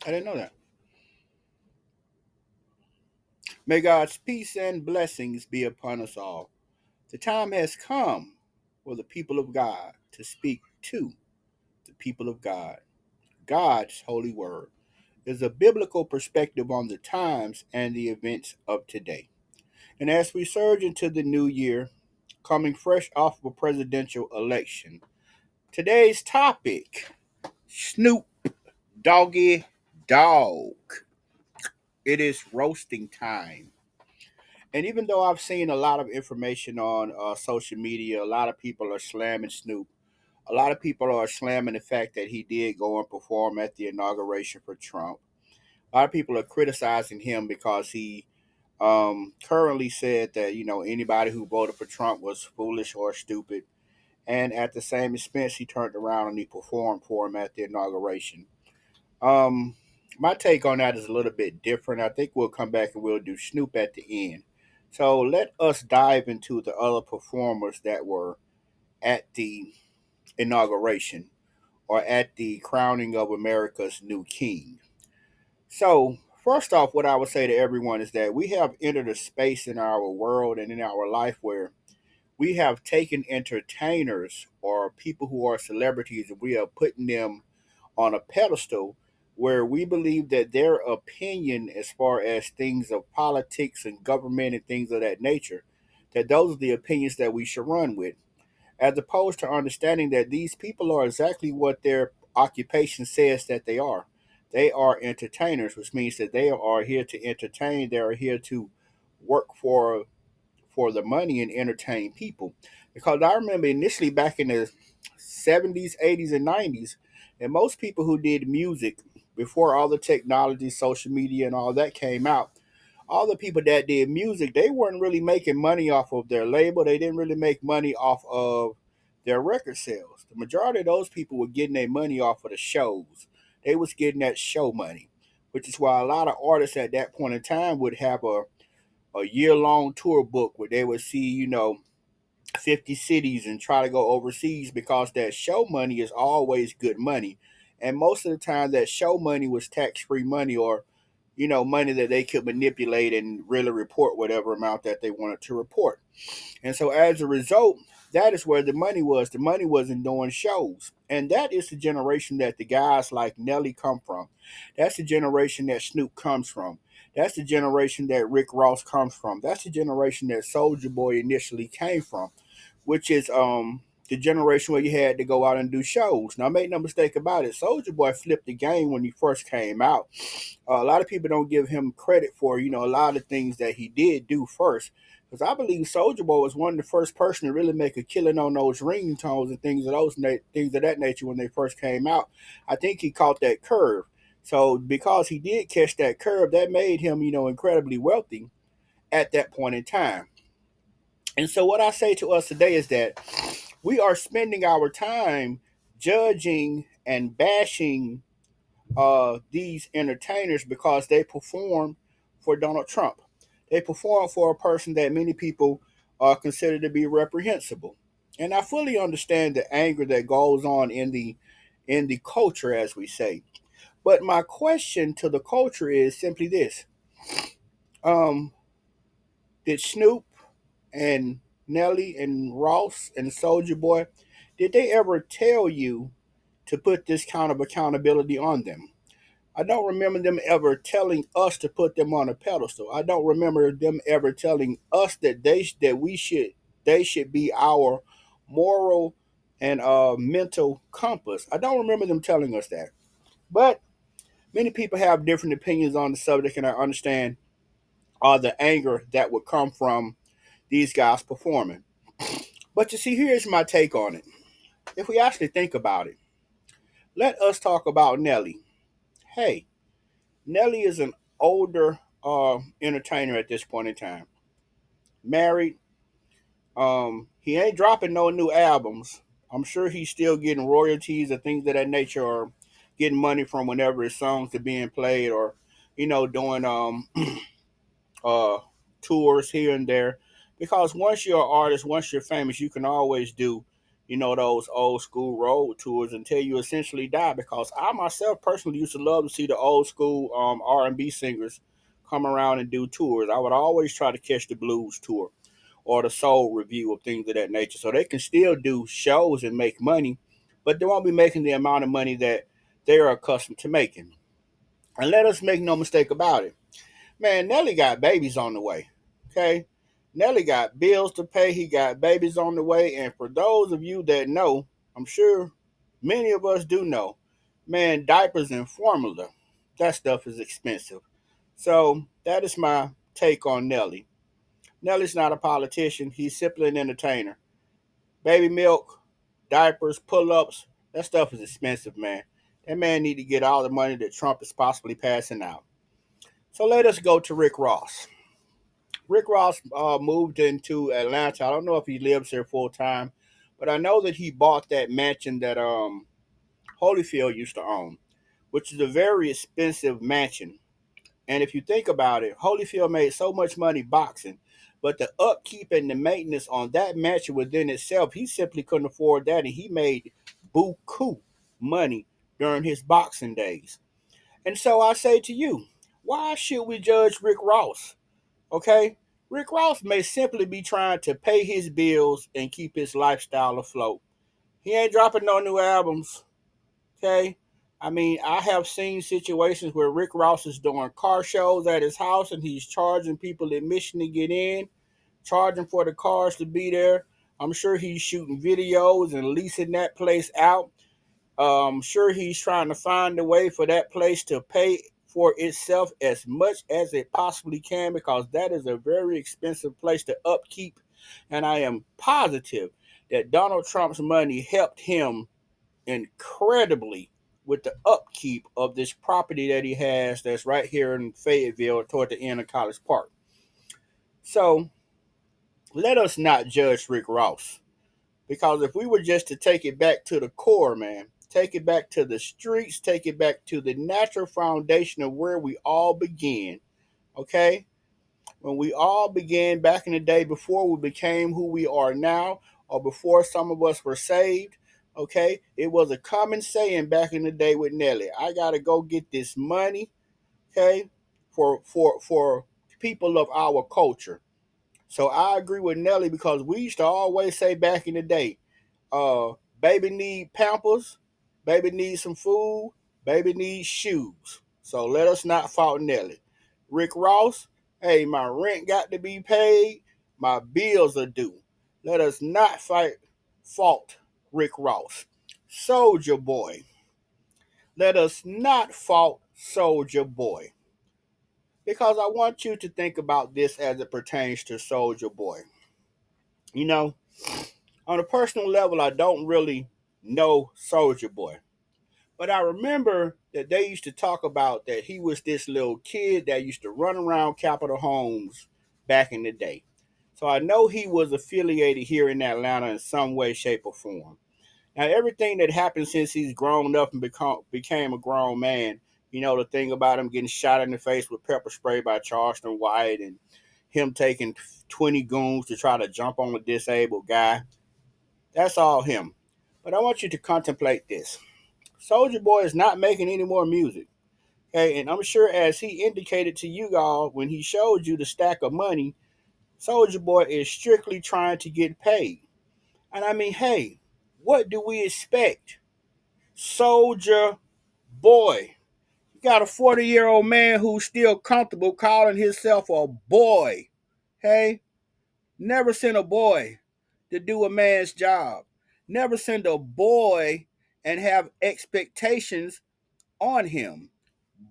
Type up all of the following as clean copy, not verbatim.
I didn't know that. May God's peace and blessings be upon us all. The time has come for the people of God to speak to the people of God. God's holy word is a biblical perspective on the times and the events of today. And as we surge into the new year, coming fresh off of a presidential election, today's topic: Snoop Doggy Dog. It is roasting time. And even though I've seen a lot of information on social media, a lot of people are slamming Snoop. A lot of people are slamming the fact that he did go and perform at the inauguration for Trump. A lot of people are criticizing him because he currently said that anybody who voted for Trump was foolish or stupid. And at the same expense, he turned around and he performed for him at the inauguration. Um, my take on that is a little bit different. I think we'll come back and we'll do Snoop at the end. So let us dive into the other performers that were at the inauguration or at the crowning of America's new king. So, first off, what I would say to everyone is that we have entered a space in our world and in our life where we have taken entertainers or people who are celebrities and we are putting them on a pedestal where we believe that their opinion as far as things of politics and government and things of that nature, that those are the opinions that we should run with, as opposed to understanding that these people are exactly what their occupation says that they are. They are entertainers, which means that they are here to entertain. They are here to work for the money and entertain people. Because I remember initially back in the 70s, 80s, and 90s, and most people who did music before all the technology, social media, and all that came out, all the people that did music, they weren't really making money off of their label. They didn't really make money off of their record sales. The majority of those people were getting their money off of the shows. They was getting that show money, which is why a lot of artists at that point in time would have a year long tour book where they would see, 50 cities and try to go overseas because that show money is always good money. And most of the time, that show money was tax free money or, money that they could manipulate and really report whatever amount that they wanted to report. And so as a result, that is where the money was. The money wasn't doing shows. And that is the generation that the guys like Nelly come from. That's the generation that Snoop comes from. That's the generation that Rick Ross comes from. That's the generation that Soldier Boy initially came from, which is the generation where you had to go out and do shows. Now, make no mistake about it, Soldier Boy flipped the game when he first came out. A lot of people don't give him credit for a lot of things that he did do first. Because I believe Soldier Boy was one of the first person to really make a killing on those ringtones and things of that nature when they first came out. I think he caught that curve. So because he did catch that curve, that made him incredibly wealthy at that point in time. And so what I say to us today is that we are spending our time judging and bashing these entertainers because they perform for Donald Trump. They perform for a person that many people consider to be reprehensible. And I fully understand the anger that goes on in the culture, as we say. But my question to the culture is simply this: um, Did Snoop and Nelly and Ross and Soldier Boy, did they ever tell you to put this kind of accountability on them? I don't remember them ever telling us to put them on a pedestal. I don't remember them ever telling us that they should be our moral and mental compass. I don't remember them telling us that. But many people have different opinions on the subject, and I understand the anger that would come from these guys performing. But you see, here's my take on it. If we actually think about it, let us talk about Nelly. Hey, Nelly is an older entertainer at this point in time. Married. He ain't dropping no new albums. I'm sure he's still getting royalties and things of that nature, or getting money from whenever his songs are being played, or doing uh tours here and there. Because once you're an artist, once you're famous, you can always do those old school road tours until you essentially die. Because I myself personally used to love to see the old school R&B singers come around and do tours. I would always try to catch the blues tour or the soul review of things of that nature, so they can still do shows and make money, but they won't be making the amount of money that they are accustomed to making. And let us make no mistake about it, man, Nelly got babies on the way. Okay? Nelly got bills to pay. He got babies on the way. And for those of you that know, I'm sure many of us do know, man, diapers and formula, that stuff is expensive. So that is my take on Nelly. Nelly's not a politician. He's simply an entertainer. Baby milk, diapers, pull-ups, that stuff is expensive, man. That man need to get all the money that Trump is possibly passing out. So let us go to Rick Ross. Rick Ross moved into Atlanta. I don't know if he lives here full time, but I know that he bought that mansion that Holyfield used to own, which is a very expensive mansion. And if you think about it, Holyfield made so much money boxing, but the upkeep and the maintenance on that mansion within itself, he simply couldn't afford that, and he made buku money during his boxing days. And so I say to you, why should we judge Rick Ross? Okay? Rick Ross may simply be trying to pay his bills and keep his lifestyle afloat. He ain't dropping no new albums. Okay? I mean, I have seen situations where Rick Ross is doing car shows at his house and he's charging people admission to get in, charging for the cars to be there. I'm sure he's shooting videos and leasing that place out. Sure, he's trying to find a way for that place to pay for itself as much as it possibly can, because that is a very expensive place to upkeep. And I am positive that Donald Trump's money helped him incredibly with the upkeep of this property that he has that's right here in Fayetteville toward the end of College Park. So let us not judge Rick Ross. Because if we were just to take it back to the core, man, take it back to the streets, take it back to the natural foundation of where we all began, okay? When we all began back in the day before we became who we are now, or before some of us were saved, okay? It was a common saying back in the day with Nelly, I got to go get this money, okay, for people of our culture. So I agree with Nelly, because we used to always say back in the day, uh, baby need pampers, baby needs some food, baby needs shoes. So let us not fault Nelly. Rick Ross, hey, my rent got to be paid, my bills are due. Let us not fault Rick Ross. Soldier Boy. Let us not fault Soldier Boy. Because I want you to think about this as it pertains to Soldier Boy. You know, on a personal level, I don't really know Soldier Boy. But I remember that they used to talk about that he was this little kid that used to run around Capitol Homes back in the day. So I know he was affiliated here in Atlanta in some way, shape, or form. Now, everything that happened since he's grown up and became a grown man, the thing about him getting shot in the face with pepper spray by Charleston White, and him taking 20 goons to try to jump on a disabled guy, that's all him. But I want you to contemplate this. Soldier Boy is not making any more music. Okay, and I'm sure as he indicated to you all when he showed you the stack of money, Soldier Boy is strictly trying to get paid. And I mean, hey, what do we expect? Soldier Boy. You got a 40-year-old man who's still comfortable calling himself a boy. Hey, never send a boy to do a man's job. Never send a boy and have expectations on him.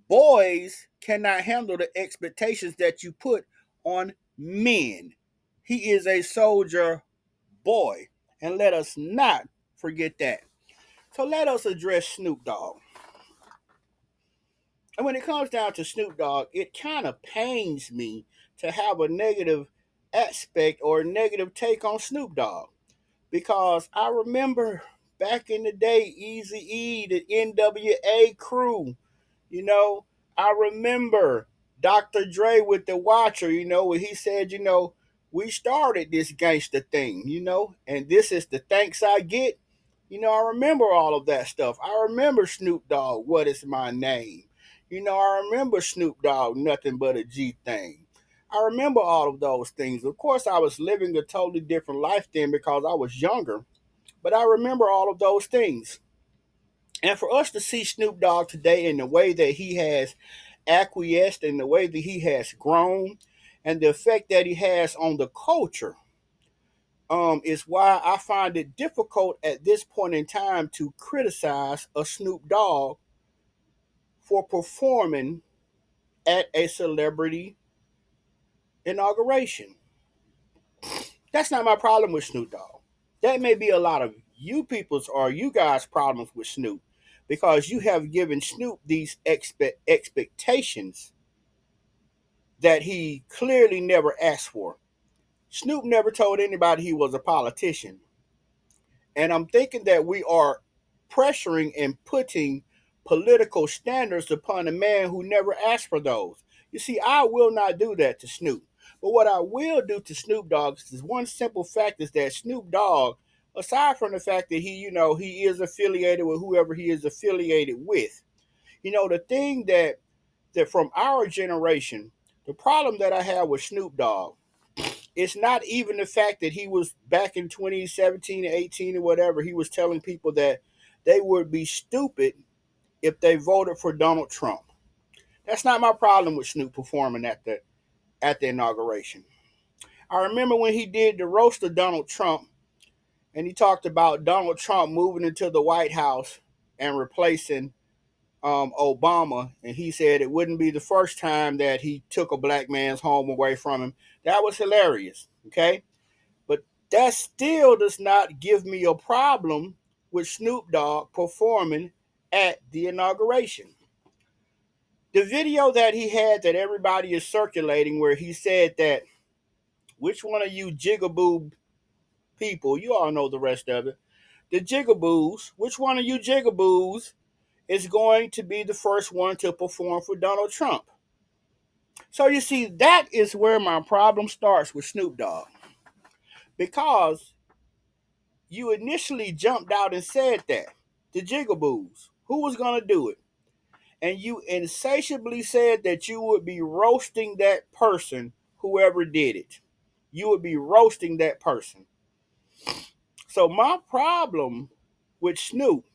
Boys cannot handle the expectations that you put on men. He is a soldier boy. And let us not forget that. So let us address Snoop Dogg. And when it comes down to Snoop Dogg, it kind of pains me to have a negative aspect or a negative take on Snoop Dogg. Because I remember back in the day, Easy E, the NWA crew, you know, I remember Dr. Dre with the Watcher, when he said, we started this gangster thing, and this is the thanks I get. I remember all of that stuff. I remember Snoop Dogg, what is my name? I remember Snoop Dogg, nothing but a G thing. I remember all of those things. Of course, I was living a totally different life then because I was younger, but I remember all of those things. And for us to see Snoop Dogg today in the way that he has acquiesced and the way that he has grown and the effect that he has on the culture, is why I find it difficult at this point in time to criticize a Snoop Dogg for performing at a celebrity inauguration. That's not my problem with Snoop Dogg. That may be a lot of you people's or you guys' problems with Snoop because you have given Snoop these expectations that he clearly never asked for. Snoop never told anybody he was a politician. And I'm thinking that we are pressuring and putting political standards upon a man who never asked for those. You see, I will not do that to Snoop. But what I will do to Snoop Dogg is one simple fact is that Snoop Dogg, aside from the fact that he is affiliated with whoever he is affiliated with, the thing that from our generation, the problem that I have with Snoop Dogg, it's not even the fact that he was back in 2017 and 18 or whatever, he was telling people that they would be stupid if they voted for Donald Trump. That's not my problem with Snoop performing at the inauguration. I remember when he did the roast of Donald Trump and he talked about Donald Trump moving into the White House and replacing Obama, and he said it wouldn't be the first time that he took a black man's home away from him. That was hilarious. Okay. But that still does not give me a problem with Snoop Dogg performing at the inauguration. The video that he had that everybody is circulating, where he said that, which one of you jigaboo people, you all know the rest of it, the jigaboos, which one of you jigaboos is going to be the first one to perform for Donald Trump? So you see, that is where my problem starts with Snoop Dogg. Because you initially jumped out and said that the Jigaboos, who was going to do it, and you insatiably said that you would be roasting that person, whoever did it. You would be roasting that person. So my problem with Snoop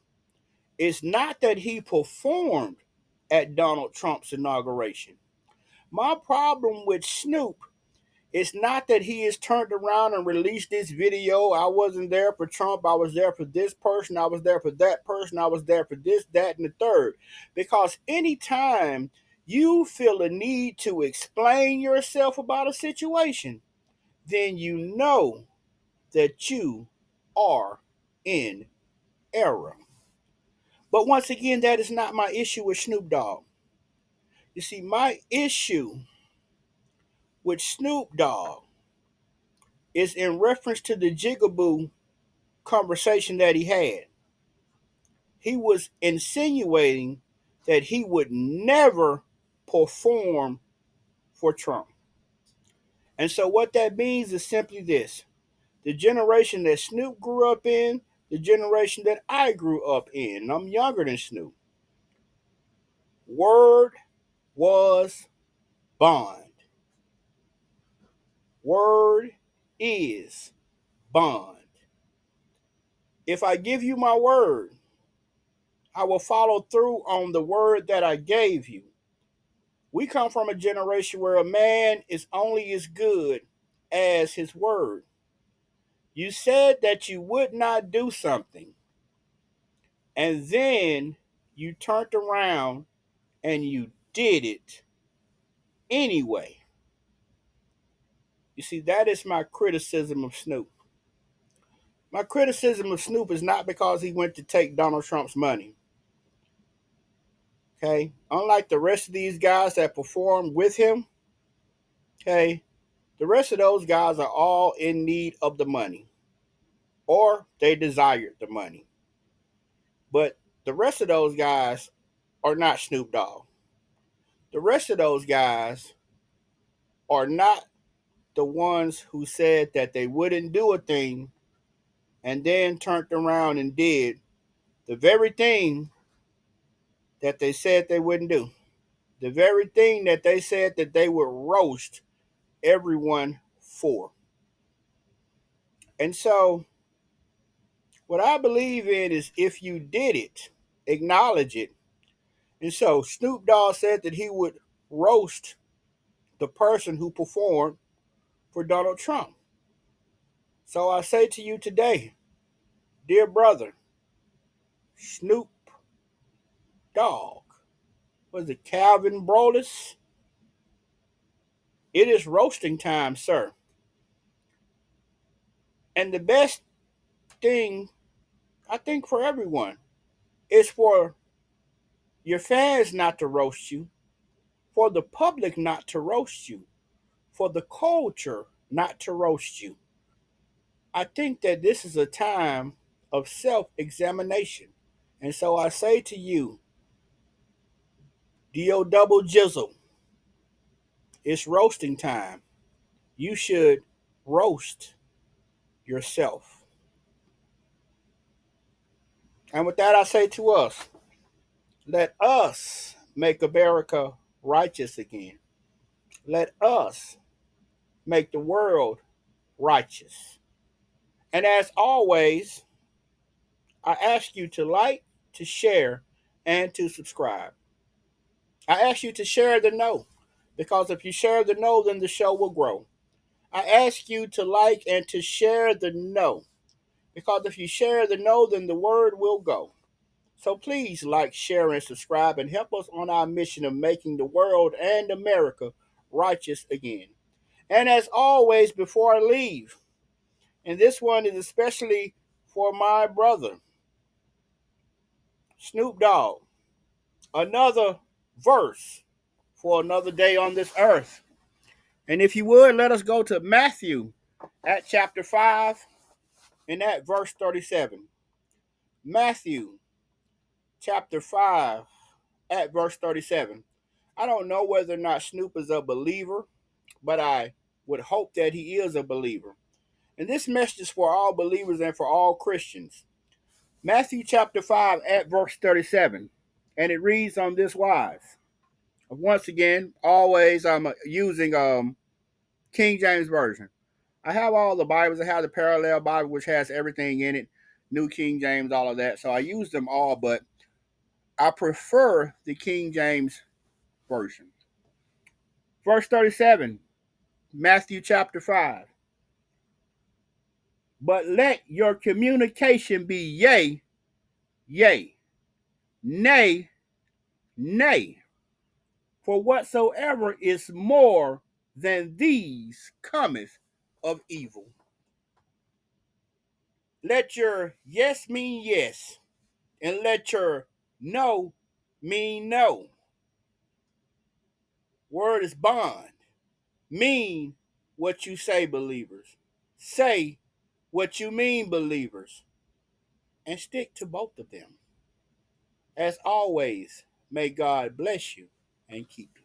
is not that he performed at Donald Trump's inauguration. My problem with Snoop, it's not that he has turned around and released this video. I wasn't there for Trump. I was there for this person. I was there for that person. I was there for this, that, and the third. Because anytime you feel a need to explain yourself about a situation, then you know that you are in error. But once again, that is not my issue with Snoop Dogg. You see, my issue with Snoop Dogg is in reference to the Jigaboo conversation that he had. He was insinuating that he would never perform for Trump. And so, what that means is simply this: the generation that Snoop grew up in, the generation that I grew up in, and I'm younger than Snoop, word was bond. Word is bond. If I give you my word, I will follow through on the word that I gave you. We come from a generation where a man is only as good as his word. You said that you would not do something, and then you turned around and you did it anyway. You see, that is my criticism of Snoop. My criticism of Snoop is not because he went to take Donald Trump's money. Okay? Unlike the rest of these guys that performed with him, okay, the rest of those guys are all in need of the money, or they desired the money. But the rest of those guys are not Snoop Dogg. The rest of those guys are not the ones who said that they wouldn't do a thing and then turned around and did the very thing that they said they wouldn't do. The very thing that they said that they would roast everyone for. And so, what I believe in is if you did it, acknowledge it. And so, Snoop Dogg said that he would roast the person who performed for Donald Trump. So, I say to you today, dear brother, Snoop Dogg, was it Calvin Brolis? It is roasting time, sir. And the best thing, I think, for everyone is for your fans not to roast you, for the public not to roast you, for the culture not to roast you. I think that this is a time of self examination. And so I say to you, D.O. Double Jizzle, it's roasting time. You should roast yourself. And with that, I say to us, let us make America righteous again. Let us make the world righteous. And as always, I ask you to like, to share, and to subscribe. I ask you to share the know, because if you share the know, then the show will grow. I ask you to like and to share the know, because if you share the know, then the word will go. So please like, share, and subscribe and help us on our mission of making the world and America righteous again. And as always, before I leave, and this one is especially for my brother, Snoop Dogg, another verse for another day on this earth. And if you would, let us go to Matthew at chapter 5 and at verse 37. Matthew chapter 5 at verse 37. I don't know whether or not Snoop is a believer, but I would hope that he is a believer. And this message is for all believers and for all Christians. Matthew chapter 5 at verse 37. And it reads on this wise. Once again, always I'm using King James Version. I have all the Bibles. I have the parallel Bible, which has everything in it, New King James, all of that. So I use them all, but I prefer the King James Version. Verse 37, Matthew chapter 5. But let your communication be yea, yea, nay, nay. For whatsoever is more than these cometh of evil. Let your yes mean yes, and let your no mean no. Word is bond. Mean what you say, believers. Say what you mean, believers. And stick to both of them. As always, may God bless you and keep you.